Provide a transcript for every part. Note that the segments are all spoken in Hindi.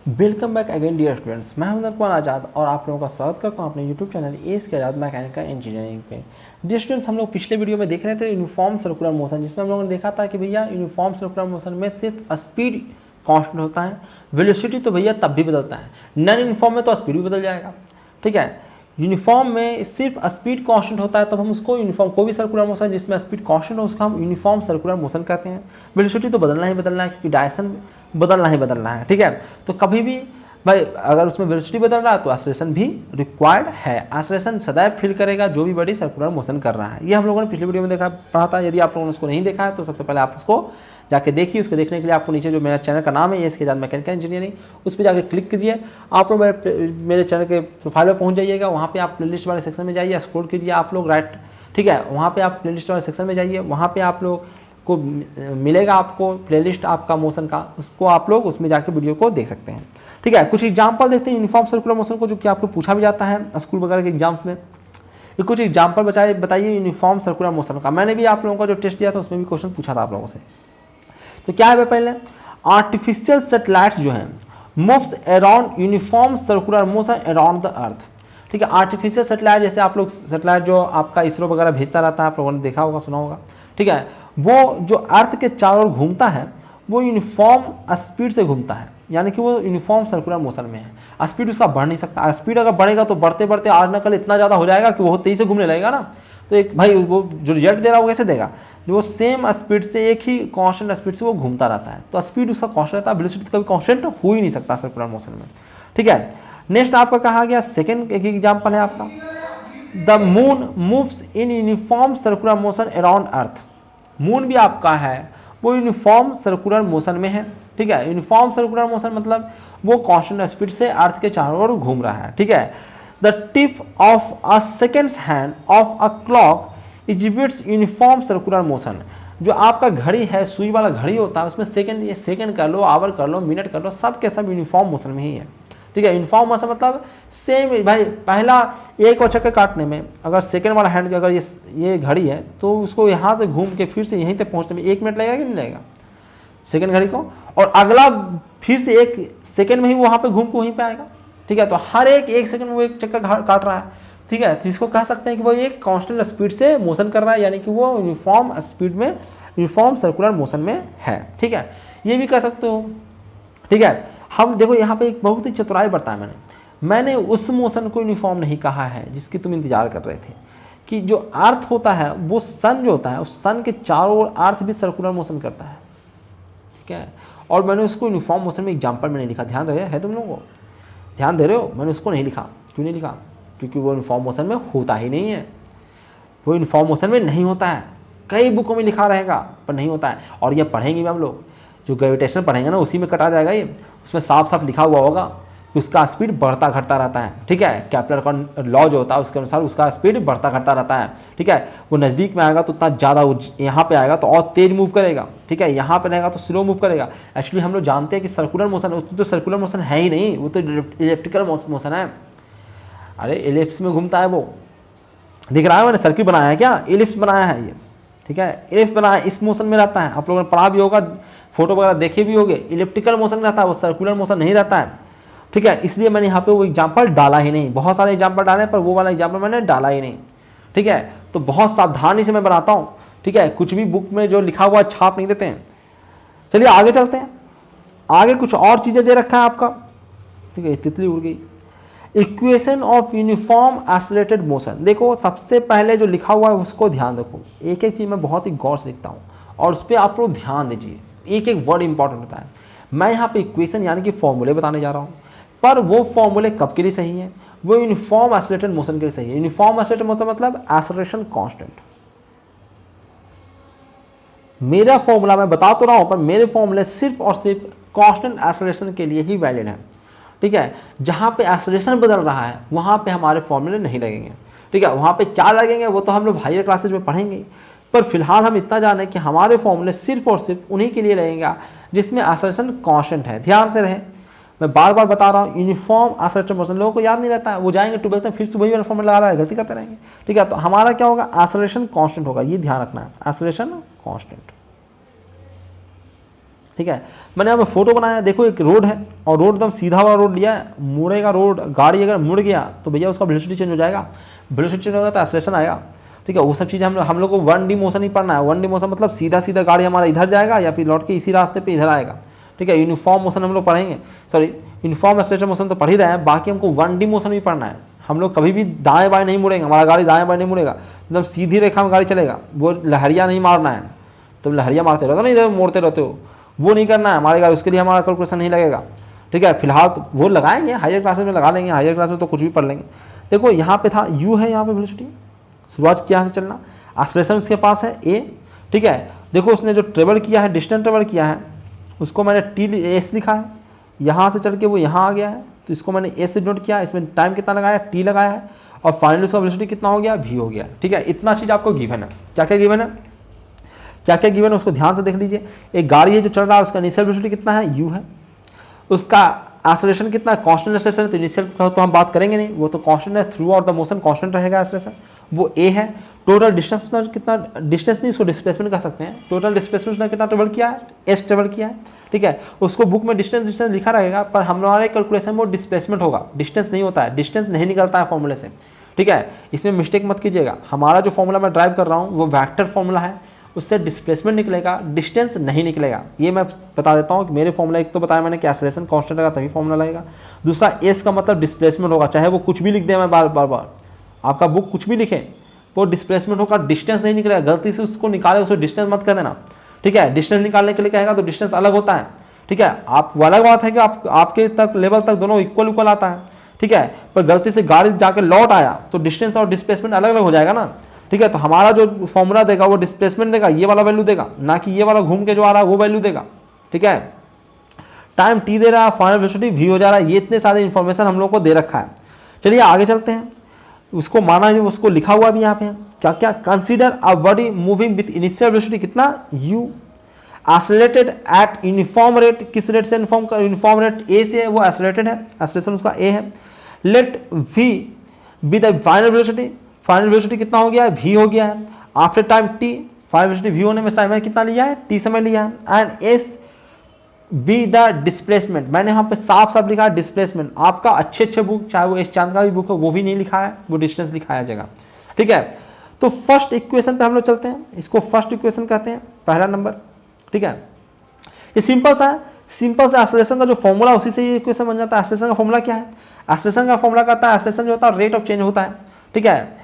Welcome back again dear students. मैं हूं कुमार आज़ाद और आप लोगों का स्वागत करता हूं अपने यूट्यूब चैनल एस के आज़ाद मैकेनिकल इंजीनियरिंग पे। डियर स्टूडेंट्स, हम लोग पिछले वीडियो में देख रहे थे यूनिफॉर्म सर्कुलर मोशन, जिसमें हम लोगों ने देखा था कि भैया यूनिफॉर्म सर्कुलर मोशन में सिर्फ स्पीड कांस्टेंट होता है, वेलोसिटी तो भैया तब भी बदलता है। नॉन यूनिफॉर्म में तो स्पीड भी बदल जाएगा। ठीक है, यूनिफॉर्म में सिर्फ स्पीड कांस्टेंट होता है, तब हम उसको यूनिफॉर्म, कोई भी सर्कुलर मोशन जिसमें स्पीड कांस्टेंट हो उसका हम यूनिफॉर्म सर्कुलर मोशन कहते हैं। वेलोसिटी तो बदलना ही बदलना है, क्योंकि डायरेक्शन बदलना ही बदलना है। ठीक है, तो कभी भी भाई अगर उसमें वेलोसिटी बदल रहा है तो एक्सेलरेशन भी रिक्वायर्ड है। एक्सेलरेशन सदैव फील करेगा जो भी बॉडी सर्कुलर मोशन कर रहा है। ये हम लोगों ने पिछले वीडियो में देखा पढ़ा था। यदि आप लोगों ने उसको नहीं देखा है तो सबसे पहले आप उसको जाके देखिए। उसको देखने के लिए आपको नीचे जो मेरा चैनल का नाम है इसके आज़ाद मैकेनिकल इंजीनियरिंग, उस पर जाकर क्लिक कीजिए। आप लोग मेरे चैनल के प्रोफाइल पर पहुंच जाइएगा। वहाँ पे आप प्लेलिस्ट वाले सेक्शन में जाइए, स्क्रॉल कीजिए आप लोग राइट। ठीक है, वहाँ पे आप प्लेलिस्ट वाले सेक्शन में जाइए, वहाँ पे आप लोग को मिलेगा आपको प्लेलिस्ट आपका मोशन का, उसको आप लोग उसमें जाकर वीडियो को देख सकते हैं। ठीक है, कुछ एग्जांपल देखते हैं यूनिफॉर्म सर्कुलर मोशन को, जो कि आपको पूछा भी जाता है स्कूल वगैरह के एग्जाम्स में। ये कुछ एग्जांपल बताइए यूनिफॉर्म सर्कुलर मोशन का। मैंने भी आप लोगों का जो टेस्ट दिया था उसमें भी क्वेश्चन पूछा था आप लोगों से। तो क्या है पहले, आर्टिफिशियल सैटेलाइट्स जो है moves around uniform circular motion around the earth. ठीक है, आर्टिफिशियल सैटेलाइट, जैसे आप लोग सैटेलाइट जो आपका इसरो वगैरह भेजता रहता है, आप लोगों ने देखा होगा, सुना होगा। ठीक है, वो जो अर्थ के चारों ओर घूमता है वो यूनिफॉर्म स्पीड से घूमता है, यानी कि वो यूनिफॉर्म सर्कुलर मोशन में है। स्पीड उसका बढ़ नहीं सकता। स्पीड अगर बढ़ेगा तो बढ़ते बढ़ते आज न कल इतना ज़्यादा हो जाएगा कि वो तेजी से घूमने लगेगा ना। तो एक भाई वो जो रिजल्ट दे रहा है वो कैसे देगा, वो सेम स्पीड से, एक ही कांस्टेंट स्पीड से वो घूमता रहता है। तो स्पीड उसका कांस्टेंट रहता है, वेलोसिटी कभी कांस्टेंट हो ही नहीं सकता सर्कुलर मोशन में। ठीक है, नेक्स्ट आपका कहा गया सेकंड एक एग्जांपल है आपका, the moon moves in uniform circular motion around earth. Moon भी आपका है वो यूनिफॉर्म सर्कुलर मोशन में है। ठीक है, यूनिफॉर्म सर्कुलर मोशन मतलब वो कांस्टेंट स्पीड से अर्थ के चारों ओर घूम रहा है। ठीक है, the tip of a seconds hand of a clock exhibits uniform circular motion. जो आपका घड़ी है, सुई वाला घड़ी होता है, उसमें सेकंड, ये सेकंड कर लो, आवर कर लो, मिनट कर लो, सब के सब यूनिफॉर्म मोशन में ही है। ठीक है, यूनिफॉर्म मोशन मतलब सेम। भाई पहला एक और चक्कर काटने में अगर सेकंड वाला हैंड, अगर ये घड़ी है तो उसको यहाँ से घूम के फिर से यहीं तक पहुँचने में 1 मिनट लगेगा कि नहीं लगेगा सेकंड घड़ी को, और अगला फिर से 1 सेकंड में ही वहाँ पे घूम के वहीं पे आएगा। ठीक है, तो हर एक सेकंड में वो एक चक्कर काट रहा है। ठीक है, तो इसको कह सकते हैं कि वो एक कांस्टेंट स्पीड से मोशन कर रहा है, यानी कि वो यूनिफॉर्म स्पीड में, यूनिफॉर्म सर्कुलर मोशन में है। ठीक है, ये भी कह सकते हो। ठीक है, हम देखो यहाँ पे एक बहुत ही चतुराई बरता है मैंने उस मोशन को यूनिफॉर्म नहीं कहा है जिसकी तुम इंतजार कर रहे थे, कि जो अर्थ होता है वो सन जो होता है, उस सन के चारों ओर अर्थ भी सर्कुलर मोशन करता है। ठीक है, और मैंने उसको यूनिफॉर्म मोशन में एग्जांपल में नहीं लिखा। ध्यान रहे है तुम लोगों को, ध्यान दे रहे हो, मैंने उसको नहीं लिखा। क्यों नहीं लिखा? क्योंकि वो यूनिफॉर्म मोशन में होता ही नहीं है, वो यूनिफॉर्म मोशन में नहीं होता है। कई बुकों में लिखा रहेगा पर नहीं होता है। और ये पढ़ेंगे भी हम लोग, जो ग्रेविटेशन पढ़ेंगे ना उसी में कटा जाएगा ये, उसमें साफ साफ लिखा हुआ होगा कि उसका स्पीड बढ़ता घटता रहता है। ठीक है, कैप्लर का लॉ जो होता है उसके अनुसार उसका स्पीड बढ़ता घटता रहता है। ठीक है, वो नज़दीक में आएगा तो उतना ज़्यादा, यहाँ पे आएगा तो और तेज मूव करेगा। ठीक है, यहाँ पे रहेगा तो स्लो मूव करेगा। एक्चुअली हम लोग जानते हैं कि सर्कुलर मोशन, तो सर्कुलर मोशन है ही नहीं, वो तो इलेप्टिकल मोशन है। अरे एलिप्स में घूमता है वो, दिख रहा है, मैंने सर्किल बनाया है क्या, एलिप्स बनाया है ये। ठीक है, एलिप्स बनाया, इस मोशन में रहता है। आप लोगों ने पढ़ा भी होगा, फोटो वगैरह देखे भी होंगे, इलेप्टिकल मोशन रहता है, वो सर्कुलर मोशन नहीं रहता है। ठीक है, इसलिए मैंने यहाँ पे वो एग्जांपल डाला ही नहीं। बहुत सारे एग्जांपल डाले पर वो वाला एग्जांपल मैंने डाला ही नहीं। ठीक है, तो बहुत सावधानी से मैं बनाता हूँ। ठीक है, कुछ भी बुक में जो लिखा हुआ छाप नहीं देते हैं। चलिए आगे चलते हैं, आगे कुछ और चीजें दे रखा है आपका। ठीक है, तितली उड़ गई। Equation of uniform accelerated motion. देखो सबसे पहले जो लिखा हुआ है उसको ध्यान रखो, एक एक चीज मैं बहुत ही गौर से लिखता हूँ और उस पर आप लोग ध्यान दीजिए, एक एक वर्ड इंपॉर्टेंट होता है। मैं यहाँ पे इक्वेशन यानी कि फॉर्मूले बताने जा रहा हूँ, पर वो फॉर्मूले कब के लिए सही है, वो यूनिफॉर्म एक्सेलरेटेड मोशन के लिए सही है। यूनिफॉर्म एक्सेलरेटेड मोशन मतलब एक्सेलरेशन कांस्टेंट। मेरा फॉर्मूला मैं बता तो रहा हूँ पर मेरे फॉर्मूले सिर्फ और सिर्फ कांस्टेंट एक्सेलरेशन के लिए ही वैलिड है। ठीक है, जहां पे एक्सेलरेशन बदल रहा है वहां पे हमारे फॉर्मूले नहीं लगेंगे। ठीक है, वहां पे क्या लगेंगे वो तो हम लोग हायर क्लासेज में पढ़ेंगे, पर फिलहाल हम इतना जाने कि हमारे फॉर्मूले सिर्फ और सिर्फ उन्हीं के लिए लगेगा जिसमें एक्सेलरेशन कांस्टेंट है। ध्यान से रहे, मैं बार बार बता रहा हूँ, यूनिफॉर्म एक्सेलरेटेड मोशन लोगों को याद नहीं रहता है, वो जाएंगे 12th में फिर से वही वाला फॉर्मूला लगा रहा है, गलती करते रहेंगे। ठीक है, तो हमारा क्या होगा, एक्सेलरेशन कांस्टेंट होगा, ये ध्यान रखना है, एक्सेलरेशन कांस्टेंट। ठीक है। मैंने यहाँ पे फोटो बनाया, देखो एक रोड है और रोड एकदम सीधा वाला रोड लिया है, मुड़ेगा रोड, गाड़ी अगर मुड़ गया तो भैया उसका वेलोसिटी चेंज हो जाएगा, वेलोसिटी चेंज होगा तो एक्सेलरेशन आएगा, ठीक है। वो सब चीज़ें हम लोग को 1D मोशन ही पढ़ना है। 1D मोशन मतलब सीधा सीधा गाड़ी हमारा इधर जाएगा या फिर लौट के इसी रास्ते पे इधर आएगा, ठीक है। यूनिफॉर्म मोशन हम लोग पढ़ेंगे, सॉरी यूनिफॉर्म एक्सेलरेशन मोशन तो पढ़ ही रहे हैं, बाकी हमको 1D मोशन भी पढ़ना है। हम लोग कभी भी दाएं बाएं नहीं मुड़ेंगे, हमारा गाड़ी दाएं बाएं नहीं मुड़ेगा, एकदम सीधी रेखा में गाड़ी चलेगा, वो लहरिया नहीं मारना है। तो लहरिया मारते रहते हो ना, इधर मोड़ते रहते हो, वो नहीं करना है हमारे गाड़ी, उसके लिए हमारा कैलकुलेशन नहीं लगेगा, ठीक है। फिलहाल तो वो लगाएंगे, हायर क्लासेस में लगा लेंगे, हायर क्लास में तो कुछ भी पढ़ लेंगे। देखो यहाँ पे था u है, यहाँ पे वेलोसिटी, शुरुआत क्या से चलना, एक्सेलरेशन उसके पास है a, ठीक है। देखो उसने जो ट्रेवल किया है, डिस्टेंस ट्रेवल किया है, उसको मैंने s लिखा है, यहाँ से चल के वो यहाँ आ गया है, तो इसको मैंने s से नोट किया, इसमें टाइम कितना लगाया, t लगाया है, और फाइनली उसका वेलोसिटी कितना हो गया, v हो गया, ठीक है। इतना चीज़ आपको गिवन है। क्या क्या गिवन है, क्या क्या गिवन है उसको ध्यान से देख लीजिए। एक गाड़ी है जो चल रहा है, उसका इनिशियल वेलोसिटी कितना है, u है, उसका एक्सेलरेशन कितना है, कांस्टेंट एक्सेलरेशन है, तो इनिशियल तो हम बात करेंगे नहीं, वो तो कांस्टेंट है, through out the motion constant रहेगा एक्सेलरेशन, वो a है। टोटल डिस्टेंस कितना, डिस्टेंस नहीं इसको डिस्प्लेसमेंट कर सकते हैं, टोटल डिस्प्लेसमेंट ने कितना ट्रेवल किया है, s ट्रेवल किया है, ठीक है। उसको बुक में डिस्टेंस लिखा रहेगा, पर हमारे कैलकुलेशन में वो डिस्प्लेसमेंट होगा, डिस्टेंस नहीं होता है, डिस्टेंस नहीं निकलता है फॉर्मूले से, ठीक है। इसमें मिस्टेक मत कीजिएगा, हमारा जो फॉर्मूला मैं ड्राइव कर रहा हूँ वो वेक्टर फॉर्मूला है, उससे डिस्प्लेसमेंट निकलेगा, डिस्टेंस नहीं निकलेगा। ये मैं बता देता हूँ कि मेरे फॉर्मूला, एक तो बताया मैंने कि एक्सेलरेशन कांस्टेंट रहेगा तभी फॉर्मूला लगेगा, दूसरा एस का मतलब डिस्प्लेसमेंट होगा, चाहे वो कुछ भी लिख दे, मैं बार बार आपका बुक कुछ भी लिखे, वो डिस्प्लेसमेंट होगा, डिस्टेंस नहीं निकलेगा, गलती से उसको निकाले उसको डिस्टेंस मत कर देना, ठीक है। डिस्टेंस निकालने के लिए कहेगा तो डिस्टेंस अलग होता है, ठीक है। आप अलग बात है कि आपके तक लेवल तक दोनों इक्वल आता है, ठीक है, पर गलती से गाड़ी जाके लौट आया तो डिस्टेंस और डिस्प्लेसमेंट अलग अलग हो जाएगा ना, ठीक है। तो हमारा जो फॉर्मूला देगा वो डिस्प्लेसमेंट देगा, ये वाला वैल्यू देगा, ना कि ये वाला घूम के जो आ रहा है वो वैल्यू देगा, ठीक है। टाइम t दे रहा है, फाइनल वेलोसिटी v हो जा रहा है, ये इतने सारे इंफॉर्मेशन हम लोग को दे रखा है। चलिए आगे चलते हैं, उसको माना है, उसको लिखा हुआ भी यहाँ पे क्या क्या, consider a body moving with initial velocity कितना u, accelerated eight uniform rate, किस रेट से यूनिफॉर्म रेट a से है, वो एक्सेलरेटेड है, एक्सेलरेशन उसका a है। Let v be the final velocity, final velocity कितना हो गया है, v हो गया है। After time t, final velocity v होने में टाइम है कितना लिया है, t समय लिया है। And s be the displacement, मैंने यहाँ पे साफ साफ लिखा है डिस्प्लेसमेंट, आपका अच्छे बुक चाहे वो एस चांद का भी बुक है वो भी नहीं लिखा है, वो डिस्टेंस लिखाया जाएगा, ठीक है। तो फर्स्ट इक्वेशन पे हम लोग चलते हैं, इसको फर्स्ट इक्वेशन कहते हैं, पहला नंबर, ठीक है। ये सिंपल सा एक्सेलरेशन का जो फॉर्मूला उसी से ये इक्वेशन बन जाता है। एक्सेलरेशन का फॉर्मूला क्या है, एक्सेलरेशन का फॉर्मूला कहता है, एक्सेलरेशन जो होता है रेट ऑफ चेंज होता है, ठीक है,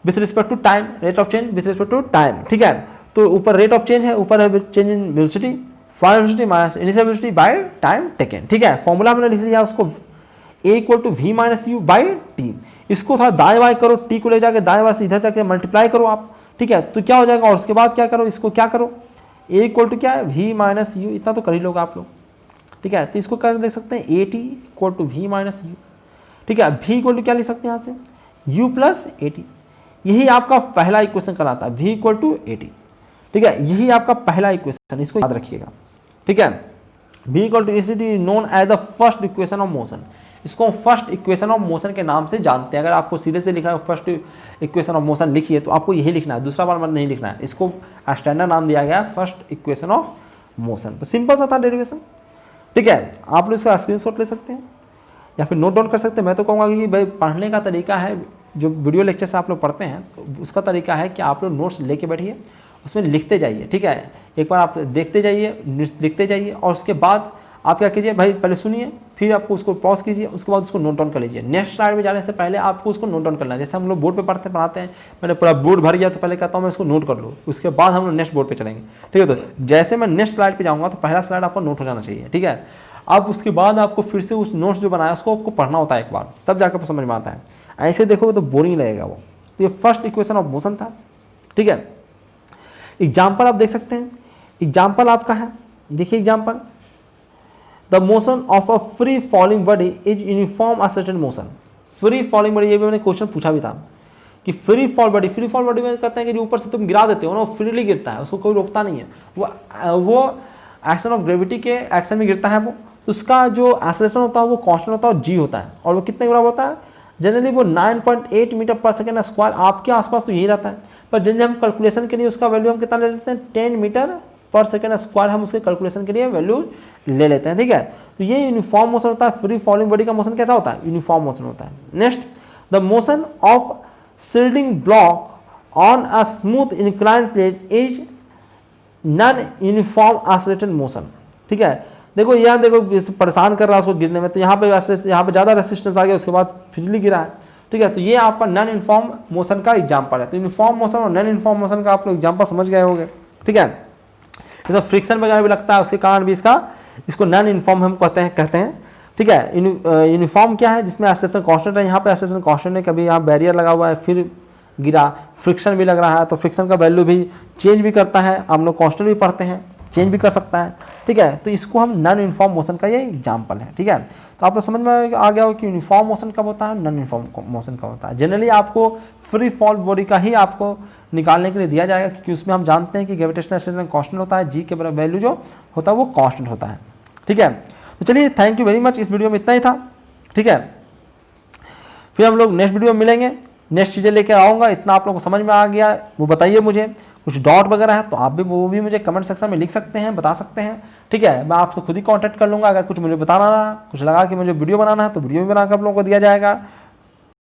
with respect to time, rate of change with respect to time, ठीक है। तो ऊपर रेट ऑफ चेंज है, ऊपर है change in velocity, final velocity minus initial velocity by time taken, ठीक है। फॉर्मूला हमने लिख लिया उसको a equal to v minus U by T, इसको थोड़ा दाएं बाएं करो, t को ले जाके दाएं बाएं से इधर जाके मल्टीप्लाई करो आप, ठीक है। तो क्या हो जाएगा, और उसके बाद क्या करो, इसको क्या करो, a इक्वल टू क्या है v माइनस यू, इतना तो कर ही लोगे आप लोग, ठीक है। तो इसको कर देख सकते हैं at equal to v minus U, ठीक है। v इक्वल टू क्या लिख सकते हैं यहाँ से, u प्लस at, यही आपका पहला इक्वेशन कहलाता है, v इक्वल टू at, ठीक है। यही आपका पहला इक्वेशन, इसको याद रखिएगा, ठीक है। v equal to ac known as the first equation of motion, इसको फर्स्ट इक्वेशन ऑफ मोशन के नाम से जानते हैं। अगर आपको सीधे से लिखा है फर्स्ट इक्वेशन ऑफ मोशन लिखिए तो आपको यही लिखना है, दूसरा बार मत नहीं लिखना है, इसको स्टैंडर्ड नाम दिया गया है फर्स्ट इक्वेशन ऑफ मोशन। तो सिंपल सा था डेरिवेशन, ठीक है। आप लोग इसका स्क्रीनशॉट ले सकते हैं या फिर नोट डाउन कर सकते हैं। मैं तो कहूँगा कि भाई पढ़ने का तरीका है, जो वीडियो लेक्चर से आप लोग पढ़ते हैं तो उसका तरीका है कि आप लोग नोट्स लेके बैठिए, उसमें लिखते जाइए, ठीक है। एक बार आप देखते जाइए, लिखते जाइए, और उसके बाद आप क्या कीजिए, भाई पहले सुनिए, फिर आपको उसको पॉज कीजिए, उसके बाद उसको नोट डाउन कर लीजिए। नेक्स्ट स्लाइड में जाने से पहले आपको उसको नोट डाउन करना है। जैसे हम लोग बोर्ड पे पढ़ाते हैं, मैंने पूरा बोर्ड भर गया तो पहले कहता हूँ मैं इसको नोट कर लो, उसके बाद हम लोग नेक्स्ट बोर्ड पे चलेंगे, ठीक है। तो जैसे मैं नेक्स्ट स्लाइड पे जाऊँगा तो पहला स्लाइड आपको नोट हो जाना चाहिए, ठीक है। अब उसके बाद आपको फिर से उस नोट्स जो बनाया उसको आपको पढ़ना होता है एक बार, तब जाकर समझ में आता है। ऐसे देखोगे तो बोरिंग लगेगा वो। तो ये फर्स्ट इक्वेशन ऑफ मोशन था, ठीक है। एग्जाम्पल आप देख सकते हैं, एग्जाम्पल आपका है, देखिए example, the motion of a free falling body is uniform accelerated motion. Free falling body, ये भी मैंने क्वेश्चन पूछा भी था कि फ्री फॉल बॉडी में कहते हैं कि जो ऊपर से तुम गिरा देते हो ना, वो फ्रीली गिरता है, उसको कोई रोकता नहीं है, वो एक्शन ऑफ ग्रेविटी के एक्शन में गिरता है वो, तो उसका जो एक्सेलरेशन होता है वो कांस्टेंट होता है और g होता है, और वो कितने के बराबर होता है, जनरली वो 9.8 मीटर पर सेकेंड स्क्वायर, आपके आसपास तो यही रहता है, पर जनरली हम कैलकुलेशन के लिए उसका वैल्यू हम कितना ले लेते हैं, 10 मीटर पर सेकेंड स्क्वायर हम उसके कैलकुलेशन के लिए वैल्यू ले लेते हैं, ठीक है। तो ये यूनिफॉर्म मोशन होता है। फ्री फॉलिंग बॉडी का मोशन कैसा होता है? यूनिफॉर्म मोशन होता है। Next, the motion of sliding block on a smooth inclined plane is non uniform oscillated motion, ठीक है। देखो यहाँ देखो परेशान कर रहा है उसको गिरने में, तो यहाँ पे ज़्यादा रेसिस्टेंस आ गया, उसके बाद फ्रीली गिरा है, ठीक है। तो ये आपका नॉन यूनिफॉर्म मोशन का एग्जांपल है। तो यूनिफॉर्म मोशन और नॉन यूनिफॉर्म मोशन का आप लोग एग्जांपल समझ गए होंगे, ठीक है। इसमें फ्रिक्शन वगैरह भी लगता है, उसके कारण भी इसको नॉन यूनिफॉर्म हम कहते हैं, ठीक है। यूनिफॉर्म क्या है? जिसमें एक्सेलरेशन कांस्टेंट है। यहाँ पे एक्सेलरेशन कांस्टेंट है, कभी यहाँ बैरियर लगा हुआ है फिर गिरा, फ्रिक्शन भी लग रहा है, तो फ्रिक्शन का वैल्यू भी चेंज भी करता है। हम लोग कांस्टेंट भी पढ़ते हैं, चेंज भी कर सकता है, ठीक है। तो इसको हम नॉन यूनिफॉर्म मोशन का ये एग्जांपल है, ठीक है। तो आप लोग समझ में आ गया हो कि यूनिफॉर्म मोशन कब होता है, नॉन यूनिफॉर्म मोशन कब होता है। जनरली आपको फ्री फॉल बॉडी का ही आपको निकालने के लिए दिया जाएगा, क्योंकि उसमें हम जानते हैं कि ग्रेविटेशनल एक्सेलरेशन कांस्टेंट होता है, जी के बराबर वैल्यू जो होता है वो कांस्टेंट होता है, ठीक है। तो चलिए, थैंक यू वेरी मच। इस वीडियो में इतना ही था, ठीक है। फिर हम लोग नेक्स्ट वीडियो में मिलेंगे, नेक्स्ट चीज़ें लेकर आऊँगा। इतना आप लोगों को समझ में आ गया वो बताइए मुझे। कुछ डाउट वगैरह है तो आप भी वो भी मुझे कमेंट सेक्शन में लिख सकते हैं, बता सकते हैं, ठीक है। मैं आपसे खुद ही कांटेक्ट कर लूँगा। अगर कुछ मुझे बताना रहा, कुछ लगा कि मुझे वीडियो बनाना है तो वीडियो भी बनाकर आप लोगों को दिया जाएगा,